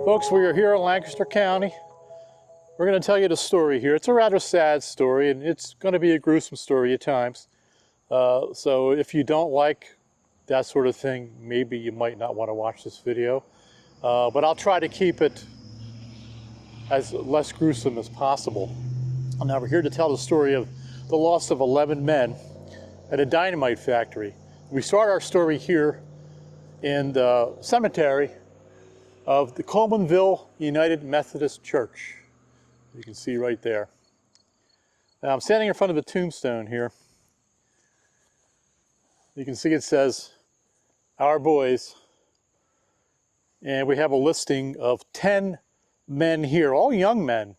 Folks, we are here in Lancaster County. We're going to tell you the story here. It's a rather sad story, and it's going to be a gruesome story at times. So if you don't like that sort of thing, maybe you might not want to watch this video. But I'll try to keep it as less gruesome as possible. Now we're here to tell the story of the loss of 11 men at a dynamite factory. We start our story here in the cemetery of the Colemanville United Methodist Church. You can see right there. Now I'm standing in front of a tombstone here. You can see it says, "Our boys." And we have a listing of 10 men here, all young men,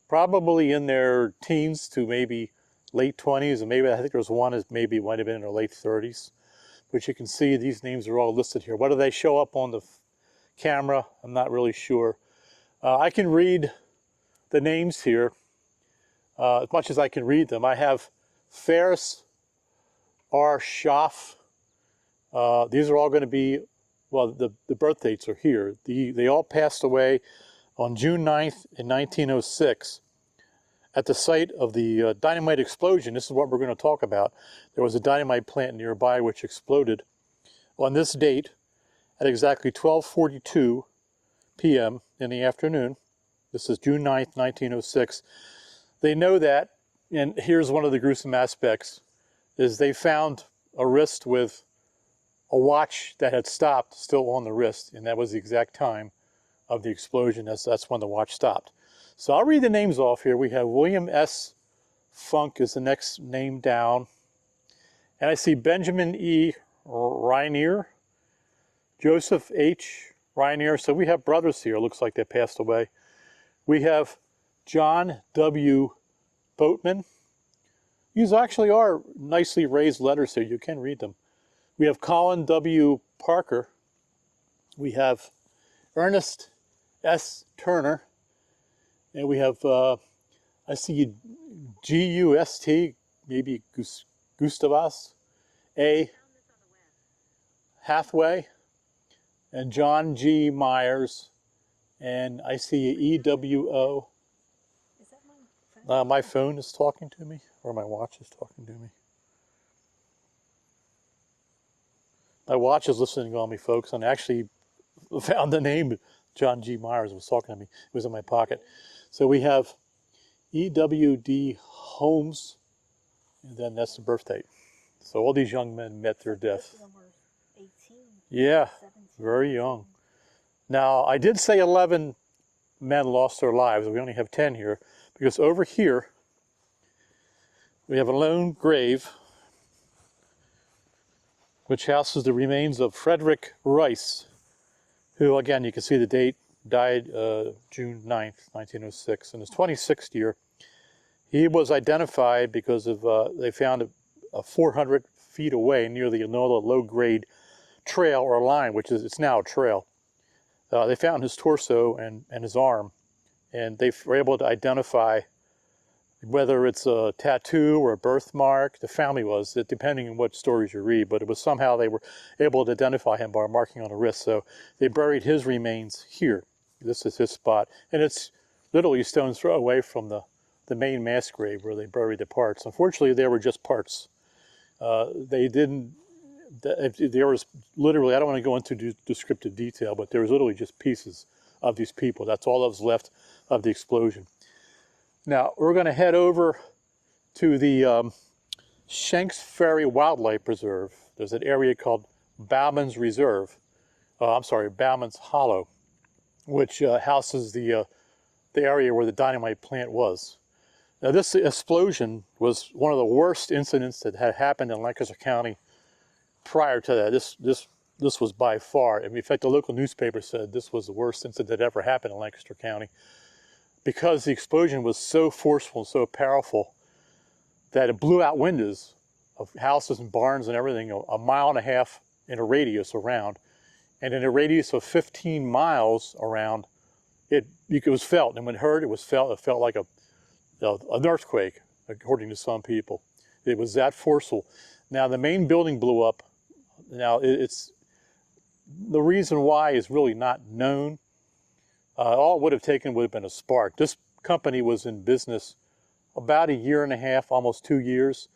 probably in their teens to maybe late 20s, and maybe I think there was one that maybe might have been in their late 30s. But you can see these names are all listed here. Whether they show up on the camera, I'm not really sure. I can read the names here as much as I can read them. I have Ferris R. Schaff. These are all going to be, well, the birth dates are here. They all passed away on June 9th in 1906 at the site of the dynamite explosion. This is what we're going to talk about. There was a dynamite plant nearby which exploded on this date at exactly 12:42 p.m. in the afternoon. This is June 9th, 1906. They know that, and here's one of the gruesome aspects, is they found a wrist with a watch that had stopped still on the wrist, and that was the exact time of the explosion. That's when the watch stopped. So I'll read the names off here. We have William S. Funk is the next name down, and I see Benjamin E. Rainier, Joseph H. Rainier. So we have brothers here. Looks like they passed away. We have John W. Boatman. These actually are nicely raised letters here. You can read them. We have Colin W. Parker. We have Ernest S. Turner. And we have, I see G-U-S-T, maybe Gustavus A. Hathaway, and John G. Myers, and I see E-W-O. Is that my phone? My phone is talking to me, or my watch is talking to me. My watch is listening on me, folks, and I actually found the name. John G. Myers was talking to me. It was in my pocket. So we have E.W.D. Holmes, and then that's the birth date. So all these young men met their death. 18, Yeah, 17. very young. Now, I did say 11 men lost their lives. We only have 10 here, because over here, we have a lone grave, which houses the remains of Frederick Rice, who, again, you can see the date, died June 9th, 1906, in his 26th year. He was identified because of, they found a 400 feet away near the low-grade trail or line, which is, it's now a trail. They found his torso and his arm, and they were able to identify whether it's a tattoo or a birthmark. The family was, depending on what stories you read, but it was somehow they were able to identify him by marking on the wrist. So they buried his remains here. This is his spot, and it's literally a stone's throw away from the main mass grave where they buried the parts. Unfortunately, they were just parts. They didn't, there was literally, I don't want to go into descriptive detail, but there was literally just pieces of these people. That's all that was left of the explosion. Now, we're going to head over to the Shanks Ferry Wildlife Preserve. There's an area called Bowman's Reserve. Bowman's Hollow, which houses the area where the dynamite plant was. Now, this explosion was one of the worst incidents that had happened in Lancaster County prior to that. This was by far, in fact, the local newspaper said this was the worst incident that ever happened in Lancaster County, because the explosion was so forceful and so powerful that it blew out windows of houses and barns and everything a mile and a half in a radius around. And in a radius of 15 miles around, it was felt. And when it heard, it was felt. It felt like an earthquake, according to some people. It was that forceful. Now the main building blew up. Now it's the reason why is really not known. All it would have taken would have been a spark. This company was in business about a year and a half, almost 2 years.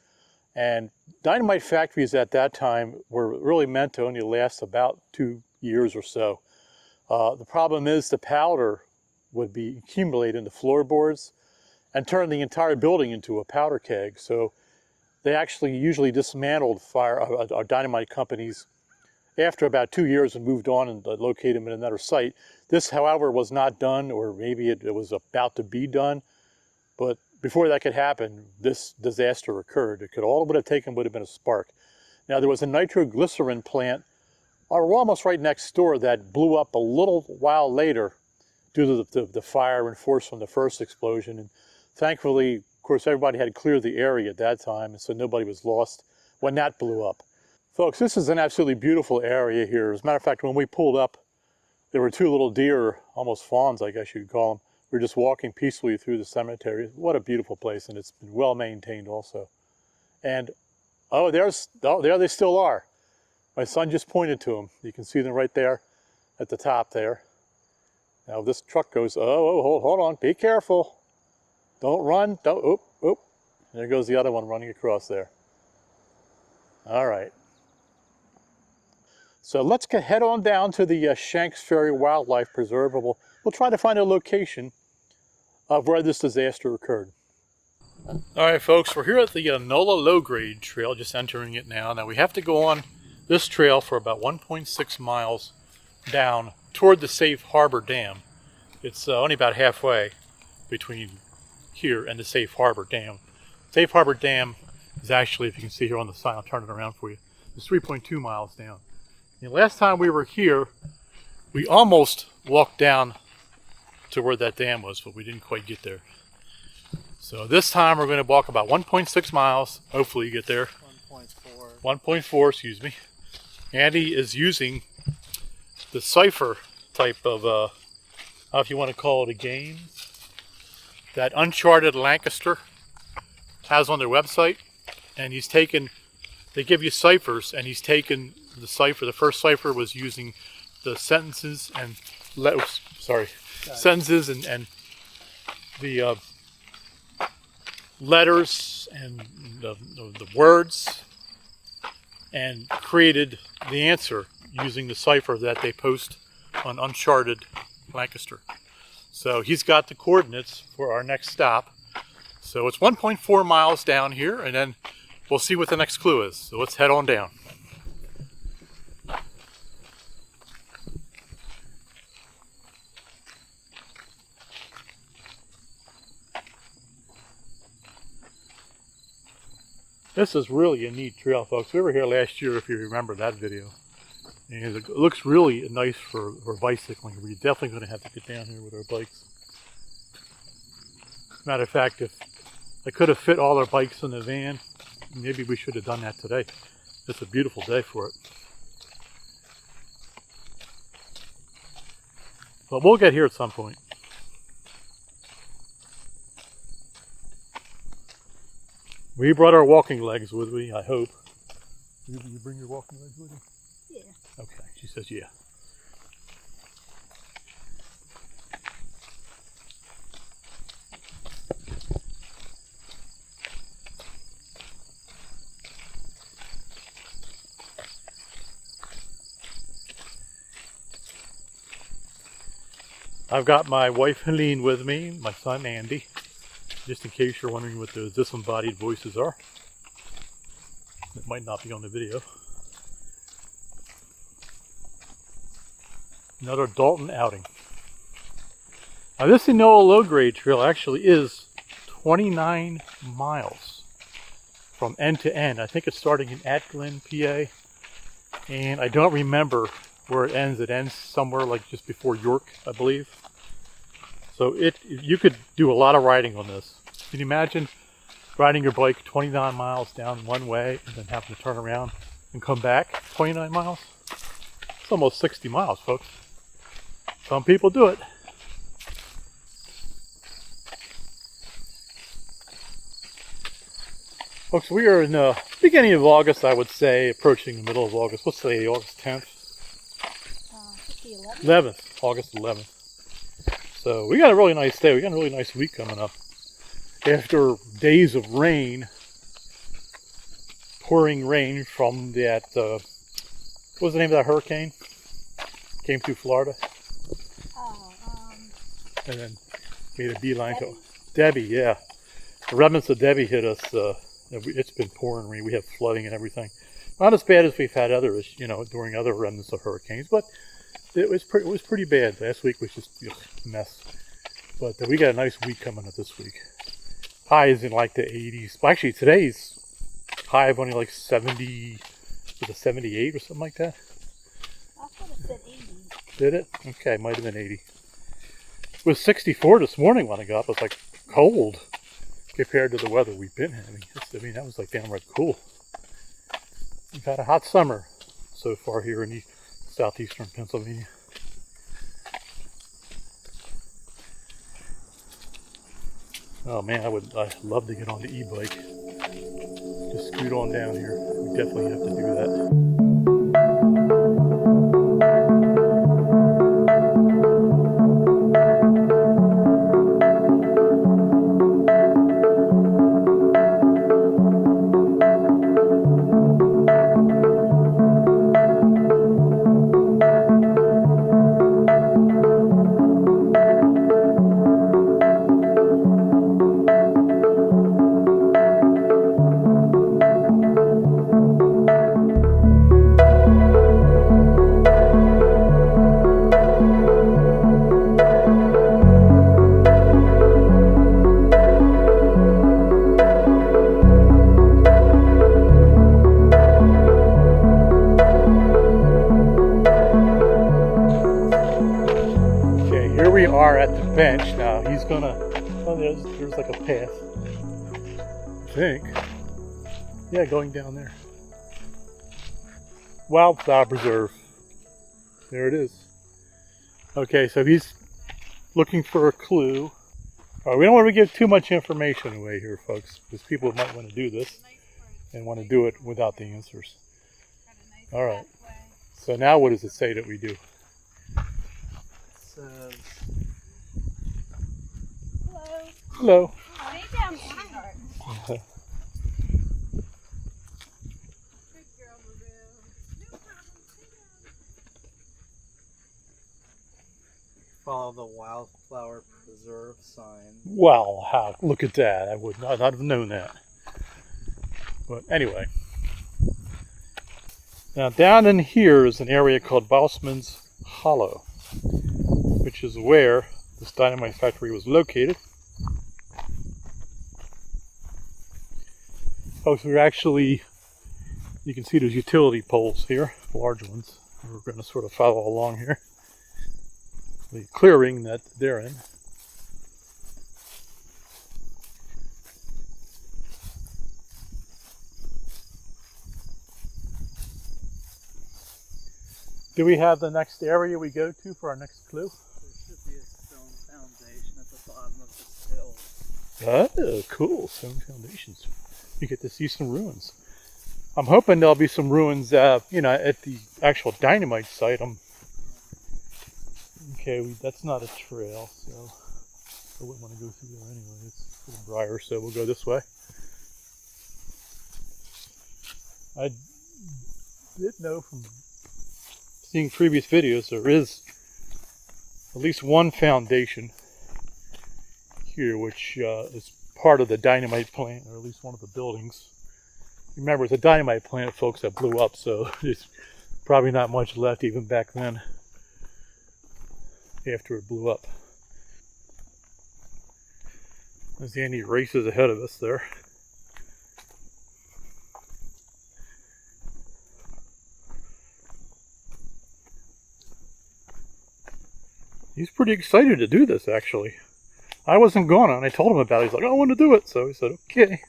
And dynamite factories at that time were really meant to only last about 2 years or so. The problem is the powder would be accumulated in the floorboards and turn the entire building into a powder keg. So they actually usually dismantled dynamite companies after about 2 years and moved on and located them in another site. This, however, was not done, or maybe it was about to be done. But before that could happen, this disaster occurred. All it would have taken would have been a spark. Now, there was a nitroglycerin plant almost right next door that blew up a little while later due to the fire and force from the first explosion. And thankfully, of course, everybody had cleared the area at that time, and so nobody was lost when that blew up. Folks, this is an absolutely beautiful area here. As a matter of fact, when we pulled up, there were 2 little deer, almost fawns, I guess you could call them. We were just walking peacefully through the cemetery. What a beautiful place, and it's been well maintained also. And there they still are. My son just pointed to them. You can see them right there at the top there. Now this truck goes, hold on, be careful. Don't run, don't, oop. There goes the other one running across there. All right. So let's head on down to the Shanks Ferry Wildlife Preserve, and we'll try to find a location of where this disaster occurred. All right, folks, we're here at the NOLA low-grade trail, just entering it now. Now we have to go on this trail for about 1.6 miles down toward the Safe Harbor Dam. It's only about halfway between here and the Safe Harbor Dam. Safe Harbor Dam is actually, if you can see here on the sign, I'll turn it around for you, it's 3.2 miles down. And last time we were here, we almost walked down to where that dam was, but we didn't quite get there. So this time we're going to walk about 1.6 miles, hopefully get there. 1.4. 1.4, excuse me. Andy is using the cipher type of, if you want to call it a game, that Uncharted Lancaster has on their website. And he's taken, they give you ciphers, and he's taken the cipher. The first cipher was using the sentences and sentences and the letters and the words, and created the answer using the cipher that they post on Uncharted Lancaster. So he's got the coordinates for our next stop. So it's 1.4 miles down here, and then we'll see what the next clue is. So let's head on down. This is really a neat trail, folks. We were here last year, if you remember that video. And it looks really nice for bicycling. We're definitely going to have to get down here with our bikes. Matter of fact, if I could have fit all our bikes in the van, maybe we should have done that today. It's a beautiful day for it. But we'll get here at some point. We brought our walking legs with me, I hope. You bring your walking legs with you? Yeah. Okay, she says yeah. I've got my wife Helene with me, my son Andy, just in case you're wondering what those disembodied voices are. It might not be on the video. Another Dalton outing. Now this NOLA low-grade trail actually is 29 miles from end to end. I think it's starting in Atglen, PA, and I don't remember where it ends. It ends somewhere like just before York, I believe. So you could do a lot of riding on this. Can you imagine riding your bike 29 miles down one way and then having to turn around and come back 29 miles? It's almost 60 miles, folks. Some people do it. Folks, we are in the beginning of August, I would say, approaching the middle of August. Let's say August 10th? It's the 11th. 11th, August 11th. So we got a really nice day. We got a really nice week coming up. After days of rain, pouring rain from that, what was the name of that hurricane? Came through Florida Oh, and then made a beeline to Debbie? Debbie, yeah. The remnants of Debbie hit us. It's been pouring rain. We have flooding and everything. Not as bad as we've had others, during other remnants of hurricanes, but it was pretty bad. Last week was just a mess. But we got a nice week coming up this week. High is in like the 80s. Well, actually, today's high of only like 70, was it 78 or something like that? I thought it said 80. Did it? Okay, might have been 80. It was 64 this morning when I got up. It was like cold compared to the weather we've been having. That was like downright cool. We've had a hot summer so far here in southeastern Pennsylvania. Oh man, I'd love to get on the e-bike. Just scoot on down here. We definitely have to do that. Here we are at the bench now. He's gonna, there's like a path, I think. Yeah, going down there. Wildflower Preserve. There it is. Okay, so he's looking for a clue. All right, we don't want to give too much information away here, folks, because people might want to do this and want to do it without the answers. All right. So now what does it say that we do? Says, Hello. Stay down, sweetheart. follow the Wildflower Preserve sign. Wow, look at that. I would not have known that. But anyway. Now down in here is an area called Bousman's Hollow, which is where this dynamite factory was located. Folks, we're actually, you can see those utility poles here, large ones. We're going to sort of follow along here. The clearing that they're in. Do we have the next area we go to for our next clue? There should be a stone foundation at the bottom of this hill. Oh, cool. Stone foundations. You get to see some ruins. I'm hoping there'll be some ruins, at the actual dynamite site. Okay, that's not a trail, so I wouldn't want to go through there anyway. It's a little briar, so we'll go this way. I did know from seeing previous videos there is at least one foundation here which is part of the dynamite plant, or at least one of the buildings. Remember, it's a dynamite plant, folks, that blew up, so there's probably not much left even back then after it blew up. There's Andy races ahead of us there. He's pretty excited to do this, actually. I wasn't going on. I told him about it. He's like, I want to do it. So he said, okay.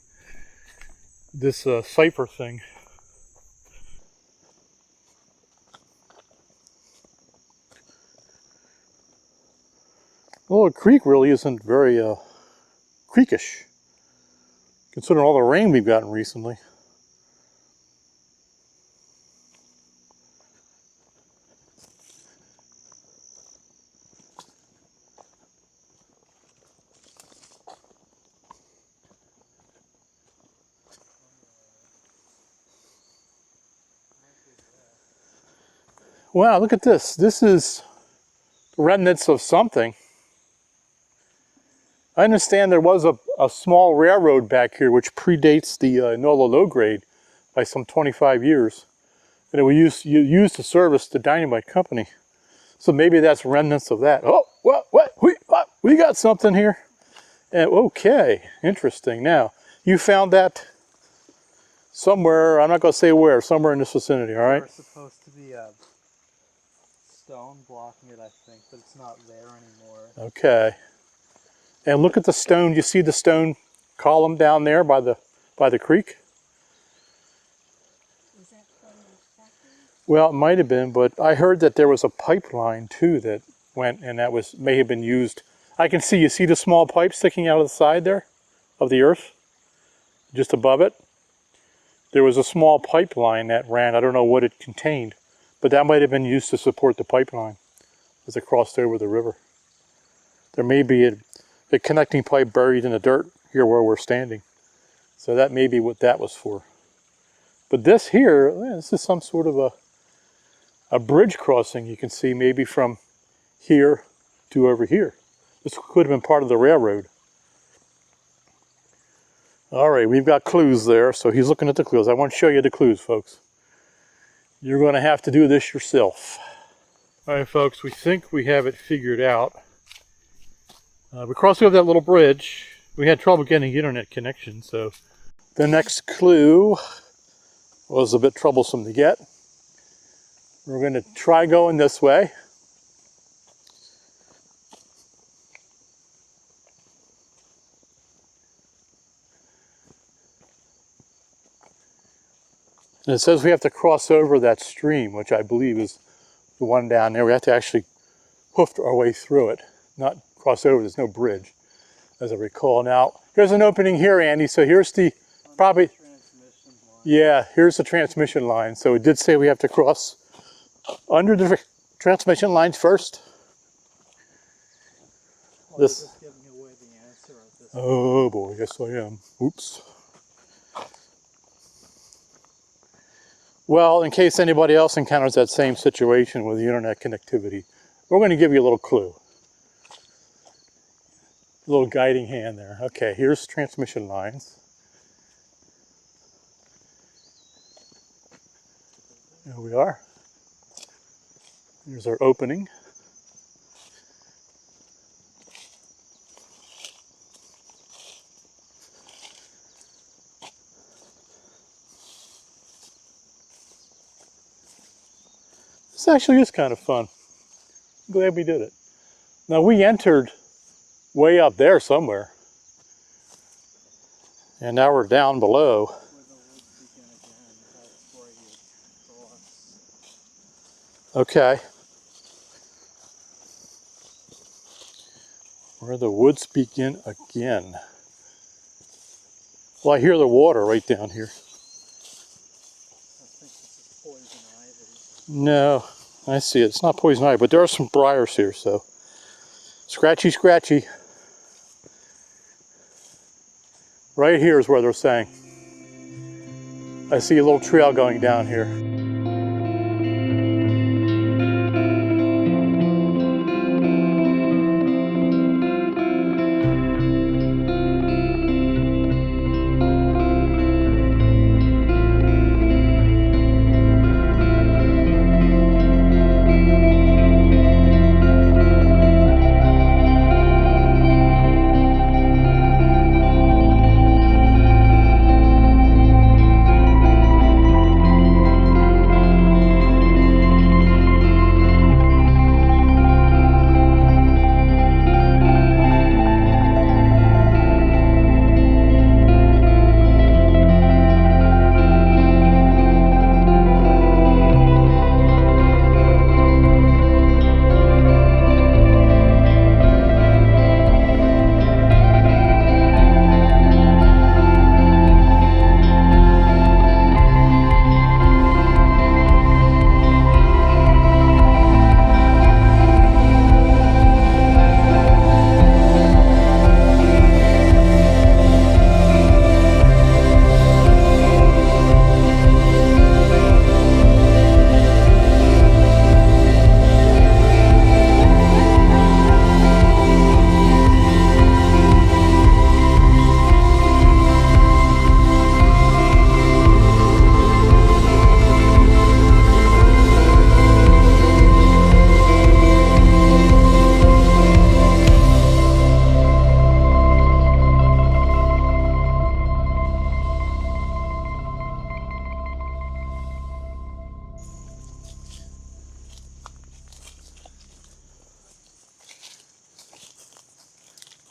This cipher thing. Well, the creek really isn't very creekish. considering all the rain we've gotten recently. Wow, look at this. This is remnants of something. I understand there was a small railroad back here which predates the NOLA low grade by some 25 years. And it was used to service the Dynamite company. So maybe that's remnants of that. Oh, what? We got something here. And okay, interesting. Now, you found that somewhere, I'm not going to say where, somewhere in this vicinity, all right? There's supposed to be a stone blocking it, I think, but it's not there anymore. Okay. And look at the stone. You see the stone column down there by the creek? Is that from the factory? Well, it might have been, but I heard that there was a pipeline too that went, and that may have been used. I can see, you see the small pipe sticking out of the side there of the earth, just above it? There was a small pipeline that ran. I don't know what it contained, but that might have been used to support the pipeline as it crossed over the river. There may be a connecting pipe buried in the dirt here where we're standing. So that may be what that was for. But this here, this is some sort of a bridge crossing, you can see, maybe from here to over here. This could have been part of the railroad. All right, we've got clues there, so he's looking at the clues. I want to show you the clues, folks. You're going to have to do this yourself. All right, folks, we think we have it figured out. We crossed over that little bridge. We had trouble getting internet connection, so the next clue was a bit troublesome to get. We're going to try going this way. And it says we have to cross over that stream, which I believe is the one down there. We have to actually hoof our way through it, not cross over. There's no bridge, as I recall. Now, here's an opening here, Andy. So here's the probably, yeah, here's the transmission line. So it did say we have to cross under the transmission lines first. Well, this is giving away the answer of this. Oh boy, yes I am. Oops. Well, in case anybody else encounters that same situation with the internet connectivity, we're going to give you a little clue. A little guiding hand there. Okay, here's transmission lines. There we are. Here's our opening. This actually is kind of fun. I'm glad we did it. Now we entered way up there somewhere. And now we're down below. Where the woods begin again, that's where you cross. Okay. Where the woods begin again. Well, I hear the water right down here. I think this is poison ivy. No, I see it. It's not poison ivy, but there are some briars here, so. Scratchy, scratchy. Right here is where they're saying. I see a little trail going down here.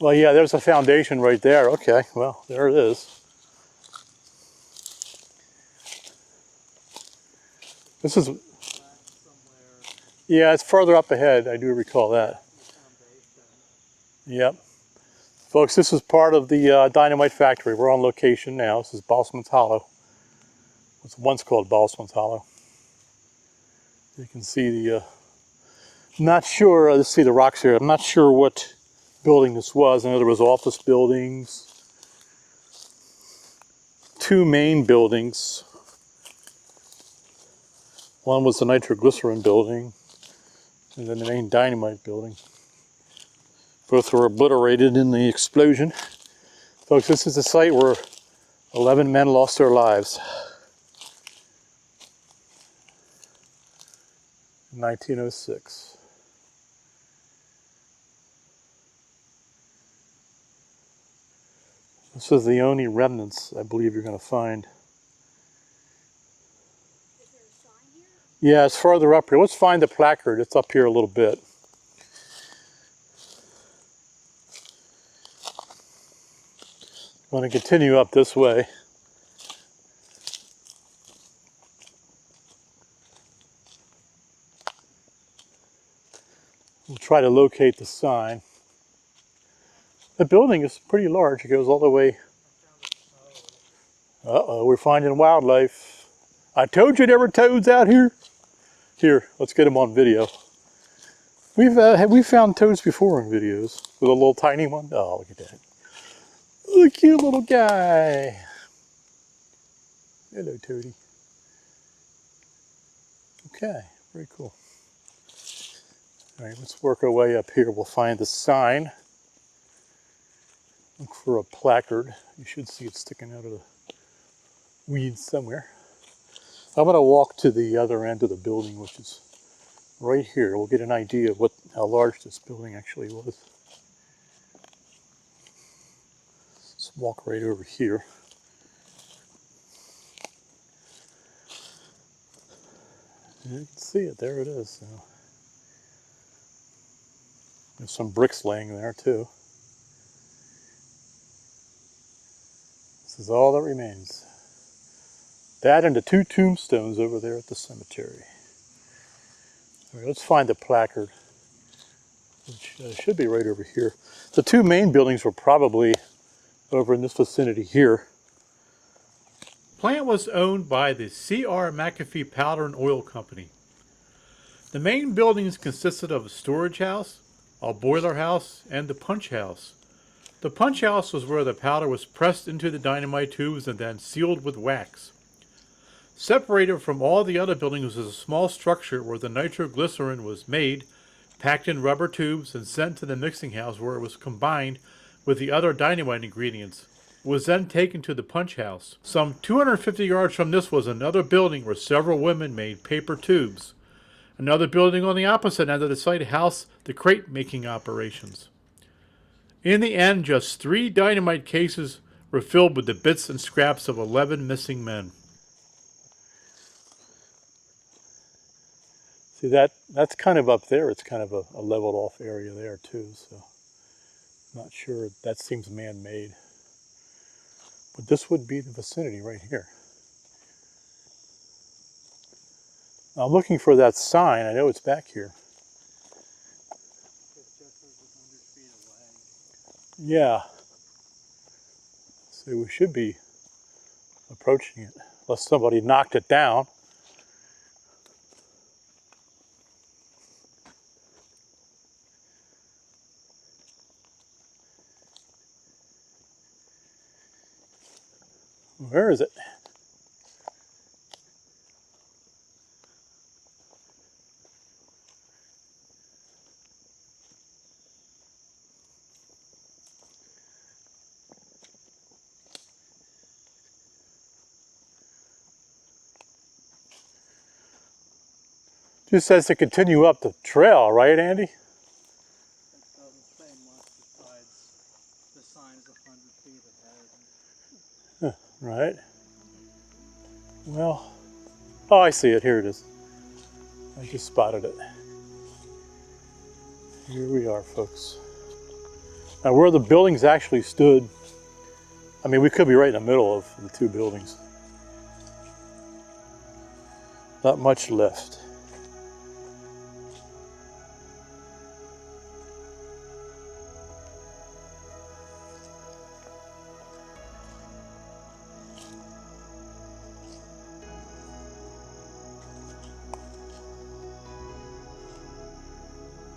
Well, yeah, there's a foundation right there. Okay, well, there it is. This is, Back somewhere. yeah, it's further up ahead. I do recall that. The foundation. Yep. Folks, this is part of the Dynamite factory. We're on location now. This is Bossman's Hollow. It was once called Bossman's Hollow. You can see the, not sure, let's see the rocks here. I'm not sure what building this was. I know there was office buildings, two main buildings. One was the nitroglycerin building, and then the main Dynamite building. Both were obliterated in the explosion. Folks, this is the site where 11 men lost their lives in 1906. This is the only remnants I believe you're going to find. Is there a sign here? Yeah, it's farther up here. Let's find the placard. It's up here a little bit. I'm going to continue up this way. We'll try to locate the sign. The building is pretty large. It goes all the way. Uh-oh, we're finding wildlife. I told you there were toads out here. Here, let's get them on video. We found toads before in videos with a little tiny one. Oh, look at that. Look, cute little guy. Hello, Toady. Okay, very cool. All right, let's work our way up here. We'll find the sign. Look for a placard. You should see it sticking out of the weeds somewhere. I'm going to walk to the other end of the building, which is right here. We'll get an idea of how large this building actually was. Let's walk right over here. You can see it. There it is. So, there's some bricks laying there too. This is all that remains. That and the two tombstones over there at the cemetery. All right, let's find the placard, which should be right over here. The two main buildings were probably over in this vicinity here. Plant was owned by the C.R. McAfee Powder and Oil Company. The main buildings consisted of a storage house, a boiler house, and the punch house. The punch house was where the powder was pressed into the dynamite tubes and then sealed with wax. Separated from all the other buildings was a small structure where the nitroglycerin was made, packed in rubber tubes, and sent to the mixing house where it was combined with the other dynamite ingredients. It was then taken to the punch house. Some 250 yards from this was another building where several women made paper tubes. Another building on the opposite end of the site housed the crate making operations. In the end, just 3 dynamite cases were filled with the bits and scraps of 11 missing men. See, that's kind of up there. It's kind of a leveled off area there too, so not sure. That seems man-made. But this would be the vicinity right here. Now, I'm looking for that sign. I know it's back here. It just says 100 feet away. Yeah. So we should be approaching it, unless somebody knocked it down. Where is it? Just says to continue up the trail, right, Andy? It doesn't say much besides the sign is 100 feet ahead. Right. Well, oh, I see it. Here it is. I just spotted it. Here we are, folks. Now where the buildings actually stood, I mean, we could be right in the middle of the two buildings. Not much left.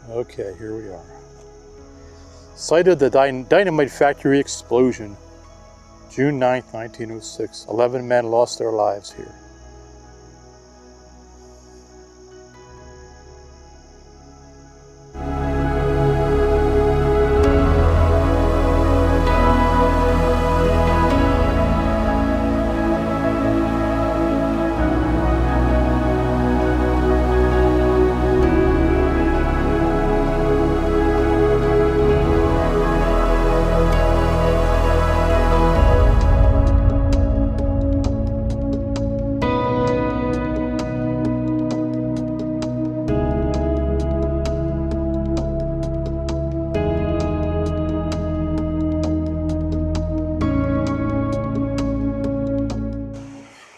Okay, here we are. Site of the Dynamite factory explosion, June 9th, 1906. 11 men lost their lives here.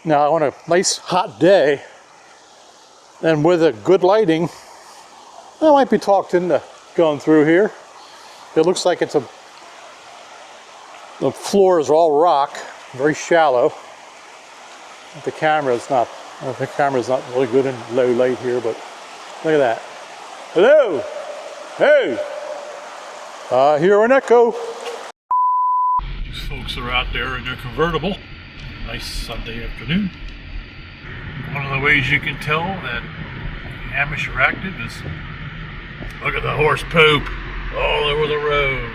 Now on a nice hot day and with a good lighting, I might be talked into going through here. It looks like the floor is all rock, very shallow. The camera's not really good in low light here, but look at that. Hello, hey, hear an echo. These folks are out there in their convertible. Nice Sunday afternoon. One of the ways you can tell that Amish are active is look at the horse poop all over the road.